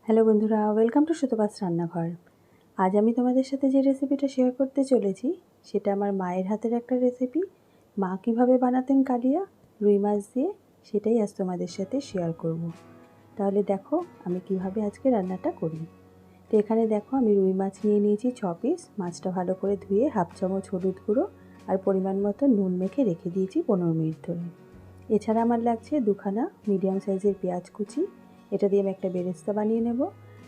Hello বন্ধুরা, welcome to Sutapa's রান্নাঘর। আজ আমি তোমাদের সাথে যে রেসিপিটা শেয়ার করতে চলেছি সেটা আমার মায়ের হাতের একটা রেসিপি। মা কীভাবে বানাতেন কালিয়া রুই মাছ দিয়ে, সেটাই আজ তোমাদের সাথে শেয়ার করব। তাহলে দেখো আমি কিভাবে আজকে রান্নাটা করি। তো এখানে দেখো আমি রুই মাছ নিয়ে নিয়েছি 6 পিস। মাছটা ভালো করে ধুয়ে হাফ চামচ হলুদ গুঁড়ো আর পরিমাণ মতো নুন মেখে রেখে দিয়েছি 15 মিনিট ধরে। এছাড়া আমার লাগছে দুখানা মিডিয়াম সাইজের পেঁয়াজ কুচি, এটা দিয়ে আমি একটা বেরেস্তা বানিয়ে নেব।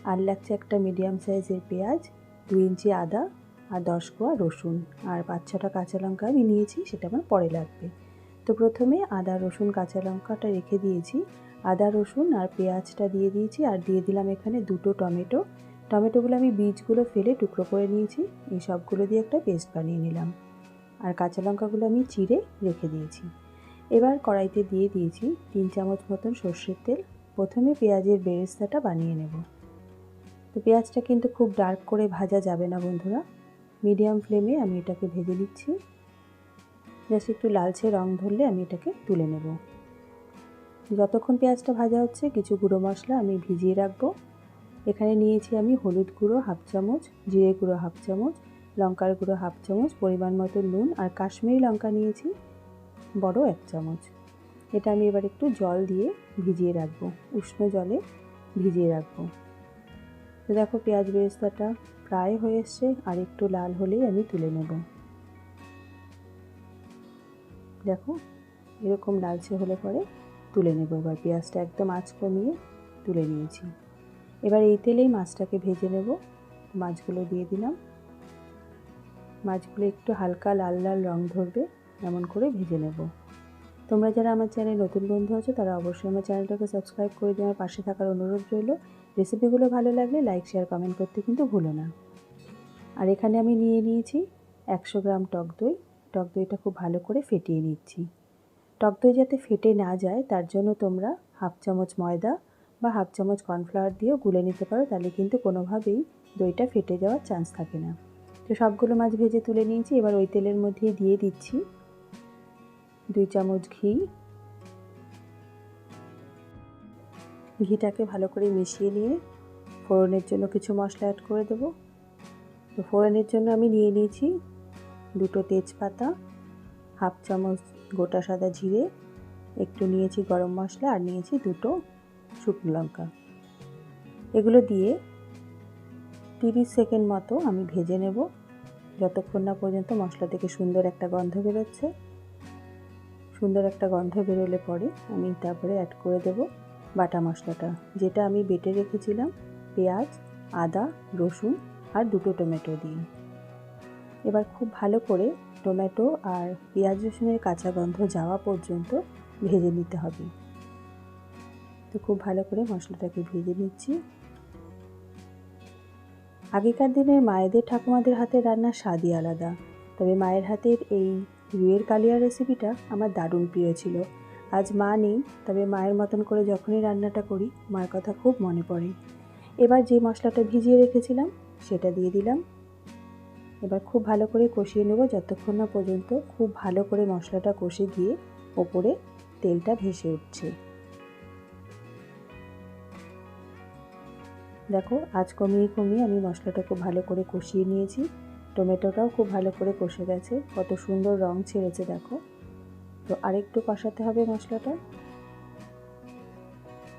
আর লাগছে একটা মিডিয়াম সাইজের পেঁয়াজ, 2 ইঞ্চি আদা আর 10 কোয়া রসুন আর 5-6টা কাঁচা লঙ্কা আমি নিয়েছি, সেটা আমার পরে লাগবে। তো প্রথমে আদা রসুন কাঁচা লঙ্কাটা রেখে দিয়েছি, আদা রসুন আর পেঁয়াজটা দিয়ে দিয়েছি আর দিয়ে দিলাম এখানে 2টো টমেটো। টমেটোগুলো আমি বীজগুলো ফেলে টুকরো করে নিয়েছি, এই সবগুলো দিয়ে একটা পেস্ট বানিয়ে নিলাম। আর কাঁচা লঙ্কাগুলো আমি চিড়ে রেখে দিয়েছি। এবার কড়াইতে দিয়ে দিয়েছি 3 চামচ মতন সর্ষের তেল। প্রথমে পেঁয়াজের বেরেস্তাটা বানিয়ে নেব। তো পেঁয়াজটা কিন্তু খুব ডার্ক করে ভাজা যাবে না বন্ধুরা, মিডিয়াম ফ্লেমে আমি এটাকে ভেজে নিচ্ছি। জাস্ট একটু লালচে রং ধরলে আমি এটাকে তুলে নেব। যতক্ষণ পেঁয়াজটা ভাজা হচ্ছে কিছু গুঁড়ো মশলা আমি ভিজিয়ে রাখবো। এখানে নিয়েছি আমি হলুদ গুঁড়ো হাফ চামচ, জিরে গুঁড়ো হাফ চামচ, লঙ্কার গুঁড়ো হাফ চামচ, পরিমাণ মতো নুন আর কাশ্মীরি লঙ্কা নিয়েছি বড় 1 চামচ। এটা আমি এবার একটু জল দিয়ে ভিজিয়ে রাখবো, উষ্ণ জলে ভিজিয়ে রাখবো। তো দেখো পেঁয়াজ বেরেস্তাটা প্রায় হয়ে এসছে, আর একটু লাল হলেই আমি তুলে নেব। দেখো এরকম লালচে হলে পরে তুলে নেব। এবার পেঁয়াজটা একদম আঁচ কমিয়ে তুলে নিয়েছি। এবার এই তেলেই মাছটাকে ভেজে নেব। মাছগুলো দিয়ে দিলাম। মাছগুলো একটু হালকা লাল লাল রং ধরবে এমন করে ভেজে নেব। তোমরা যারা আমার চ্যানেলে নতুন বন্ধু আছো তারা অবশ্যই আমার চ্যানেলটাকে সাবস্ক্রাইব করে দিয়ে আমার পাশে থাকার অনুরোধ রইল। রেসিপিগুলো ভালো লাগলে লাইক শেয়ার কমেন্ট করতে কিন্তু ভুলো না। আর এখানে আমি নিয়ে নিয়েছি 100 গ্রাম টক দই। টক দইটা খুব ভালো করে ফেটিয়ে নিচ্ছি। টক দই যাতে ফেটে না যায় তার জন্য তোমরা হাফ চামচ ময়দা বা হাফ চামচ কর্নফ্লাওয়ার দিয়েও গুলে নিতে পারো, তাহলে কিন্তু কোনোভাবেই দইটা ফেটে যাওয়ার চান্স থাকে না। তো সবগুলো মাছ ভেজে তুলে নিয়েছি। এবার ওই তেলের মধ্যে দিয়ে দিচ্ছি 2 চামচ ঘি। ঘিটাকে ভালো করে মিশিয়ে নিয়ে ফোড়নের জন্য কিছু মশলা অ্যাড করে দেব। তো ফোড়নের জন্য আমি নিয়ে নিয়েছি 2টো তেজপাতা, হাফ চামচ গোটা সাদা জিরে, একটু নিয়েছি গরম মশলা আর নিয়েছি 2টো শুকনো লঙ্কা। এগুলো দিয়ে 30 সেকেন্ড মতো আমি ভেজে নেব, যতক্ষণ না পর্যন্ত মশলা থেকে সুন্দর একটা গন্ধ বেরোচ্ছে। সুন্দর একটা গন্ধ বেরোলে পরে আমি তারপরে অ্যাড করে দেব বাটা মশলাটা, যেটা আমি বেটে রেখেছিলাম পেঁয়াজ, আদা, রসুন আর 2টো টমেটো দিয়ে। এবার খুব ভালো করে টমেটো আর পেঁয়াজ রসুনের কাঁচা গন্ধ যাওয়া পর্যন্ত ভেজে নিতে হবে। তো খুব ভালো করে মশলাটাকে ভেজে নিচ্ছি। আগেকার দিনের মায়েদের ঠাকুমাদের হাতের রান্নার স্বাদই আলাদা। তবে মায়ের হাতের এই রুইয়ের কালিয়া রেসিপিটা আমার দারুণ প্রিয় ছিল। আজ মা নেই, তবে মায়ের মতন করে যখনই রান্নাটা করি মার কথা খুব মনে পড়ে। এবার যে মশলাটা ভিজিয়ে রেখেছিলাম সেটা দিয়ে দিলাম। এবার খুব ভালো করে কষিয়ে নেব যতক্ষণ না পর্যন্ত খুব ভালো করে মশলাটা কষে গিয়ে ওপরে তেলটা ভেসে উঠছে। দেখো আঁচ কমিয়ে কমিয়ে আমি মশলাটা খুব ভালো করে কষিয়ে নিয়েছি। টমেটোটাও খুব ভালো করে কষে গেছে, কত সুন্দর রং ছেড়েছে দেখো। তো আরেকটু কষাতে হবে মশলাটা,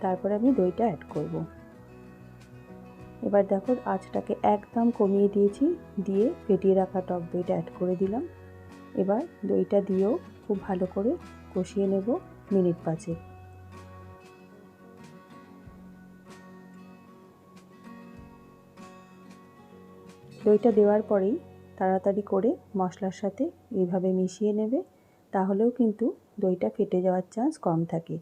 তারপরে আমি দইটা অ্যাড করব। এবার দেখো আঁচটাকে একদম কমিয়ে দিয়েছি, দিয়ে ফেটিয়ে রাখা টক দইটা অ্যাড করে দিলাম। এবার দইটা দিয়েও খুব ভালো করে কষিয়ে নেব মিনিট 5। দইটা দেওয়ার পরেই তাড়াতাড়ি করে মশলার সাথে এইভাবে মিশিয়ে নেবে, তাহলেও কিন্তু দইটা ফেটে যাওয়ার চান্স কম থাকে।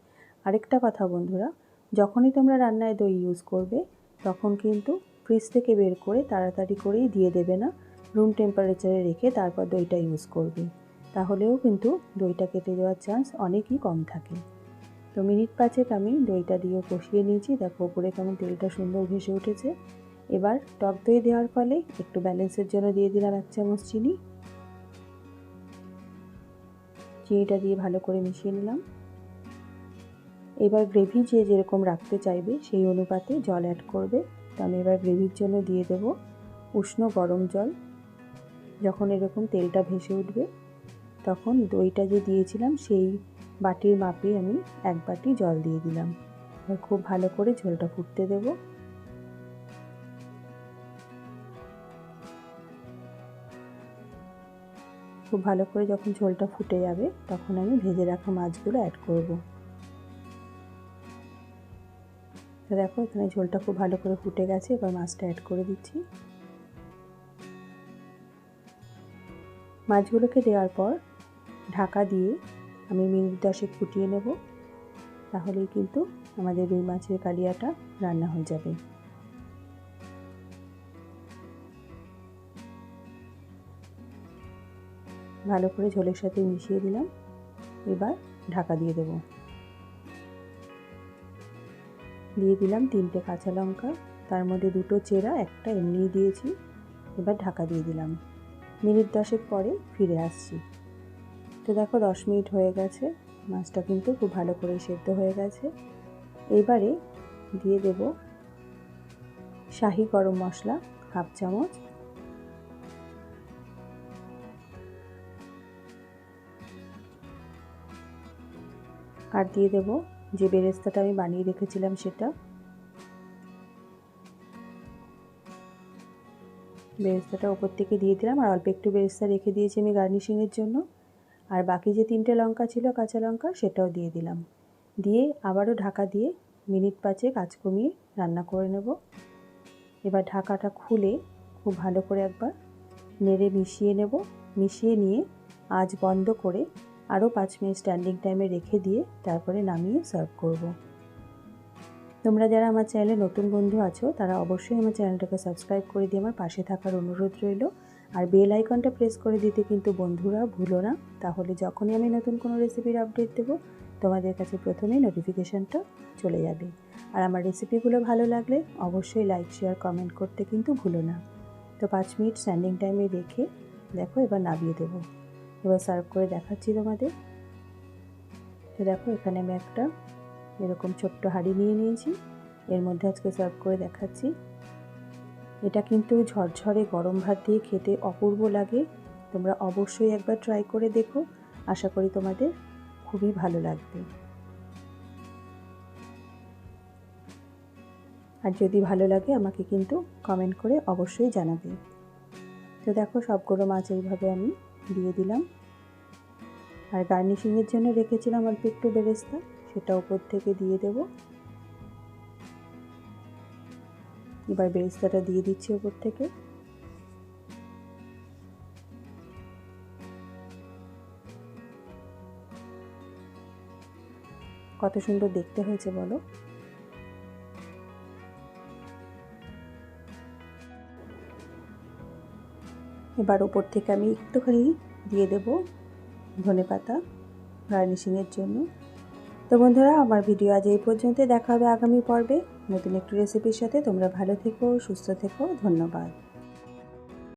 আরেকটা কথা বন্ধুরা, যখনই তোমরা রান্নায় দই ইউজ করবে তখন কিন্তু ফ্রিজ থেকে বের করে তাড়াতাড়ি করেই দিয়ে দেবে না, রুম টেম্পারেচারে রেখে তারপর দইটা ইউজ করবে, তাহলেও কিন্তু দইটা কেটে যাওয়ার চান্স অনেকই কম থাকে। তো মিনিট 5 আমি দইটা দিয়ে কষিয়ে নিয়েছি। দেখো উপরে কেমন তেলটা সুন্দর ভেসে উঠেছে। এবার টক দই দেওয়ার ফলে একটু ব্যালেন্সের জন্য দিয়ে দিলাম 1 চামচ চিনি। চিনিটা দিয়ে ভালো করে মিশিয়ে নিলাম। এবার গ্রেভি যে যেরকম রাখতে চাইবে সেই অনুপাতে জল অ্যাড করবে। তো আমি এবার গ্রেভির জন্য দিয়ে দেব উষ্ণ গরম জল। যখন এরকম তেলটা ভেসে উঠবে তখন দইটা যে দিয়েছিলাম সেই বাটির মাপে আমি 1 বাটি জল দিয়ে দিলাম। এবার খুব ভালো করে ঝোলটা ফুটতে দেব। খুব ভালো করে যখন ঝোলটা ফুটে যাবে তখন আমি ভেজে রাখা মাছগুলো অ্যাড করব। তো দেখো এখানে ঝোলটা খুব ভালো করে ফুটে গেছে, এবার মাছটা অ্যাড করে দিচ্ছি। মাছগুলোকে দেওয়ার পর ঢাকা দিয়ে আমি মিনিট 10 ফুটিয়ে নেব, তাহলেই কিন্তু আমাদের রুই মাছের কালিয়াটা রান্না হয়ে যাবে। ভালো করে ঝোলের সাথে মিশিয়ে দিলাম, এবার ঢাকা দিয়ে দেব। দিয়ে দিলাম 3টে কাঁচা লঙ্কা, তার মধ্যে 2টো চেরা, একটা এমনিই দিয়েছি। এবার ঢাকা দিয়ে দিলাম। মিনিট 10 পরে ফিরে আসছি। তো দেখো 10 মিনিট হয়ে গেছে, মাছটা কিন্তু খুব ভালো করে সেদ্ধ হয়ে গেছে। এবারে দিয়ে দেব শাহি গরম মশলা 1/2 চামচ, আর দিয়ে দেব যে বেরেস্তাটা আমি বানিয়ে রেখেছিলাম সেটা। বেরেস্তাটা ওপর থেকে দিয়ে দিলাম, আর অল্প একটু বেরেস্তা রেখে দিয়েছি আমি গার্নিশিংয়ের জন্য। আর বাকি যে 3টে লঙ্কা ছিল কাঁচা লঙ্কা সেটাও দিয়ে দিলাম। দিয়ে আবারও ঢাকা দিয়ে মিনিট 5 আঁচ কমিয়ে রান্না করে নেব। এবার ঢাকাটা খুলে খুব ভালো করে একবার নেড়ে মিশিয়ে নেব। মিশিয়ে নিয়ে আঁচ বন্ধ করে আরও 5 মিনিট স্ট্যান্ডিং টাইমে রেখে দিয়ে তারপরে নামিয়ে সার্ভ করব। তোমরা যারা আমার চ্যানেলে নতুন বন্ধু আছো তারা অবশ্যই আমার চ্যানেলটাকে সাবস্ক্রাইব করে দিয়ে আমার পাশে থাকার অনুরোধ রইল। আর বেল আইকনটা প্রেস করে দিতে কিন্তু বন্ধুরা ভুলো না, তাহলে যখনই আমি নতুন কোনো রেসিপির আপডেট দেবো তোমাদের কাছে প্রথমেই নোটিফিকেশানটা চলে যাবে। আর আমার রেসিপিগুলো ভালো লাগলে অবশ্যই লাইক শেয়ার কমেন্ট করতে কিন্তু ভুলো না। তো 5 মিনিট স্ট্যান্ডিং টাইমে রেখে দেখো এবার নামিয়ে দেবো। এবার সার্ভ করে দেখাচ্ছি তোমাদের। তো দেখো এখানে আমি একটা এরকম ছোট্ট হাঁড়ি নিয়ে নিয়েছি, এর মধ্যে আজকে সার্ভ করে দেখাচ্ছি। এটা কিন্তু ঝরঝরে গরম ভাত দিয়ে খেতে অপূর্ব লাগে। তোমরা অবশ্যই একবার ট্রাই করে দেখো, আশা করি তোমাদের খুবই ভালো লাগবে। আর যদি ভালো লাগে আমাকে কিন্তু কমেন্ট করে অবশ্যই জানাবে। তো দেখো সবগুলো মাছ এইভাবে আমি দিয়ে দিলাম, আর গার্নিশিংয়ের জন্য রেখেছিলাম অল্প একটু বেরেস্তা, সেটা উপর থেকে দিয়ে দেব। এবার বেরেস্তাটা দিয়ে দিচ্ছি উপর থেকে। কত সুন্দর দেখতে হয়েছে বলো। এবার উপর থেকে আমি একটুখানি দিয়ে দেব ধনেপাতা গার্নিশিংয়ের জন্য। তো বন্ধুরা আমার ভিডিও আজ এই পর্যন্ত, দেখা হবে আগামী পর্বে নতুন একটি রেসিপির সাথে। তোমরা ভালো থেকো, সুস্থ থেকো, ধন্যবাদ।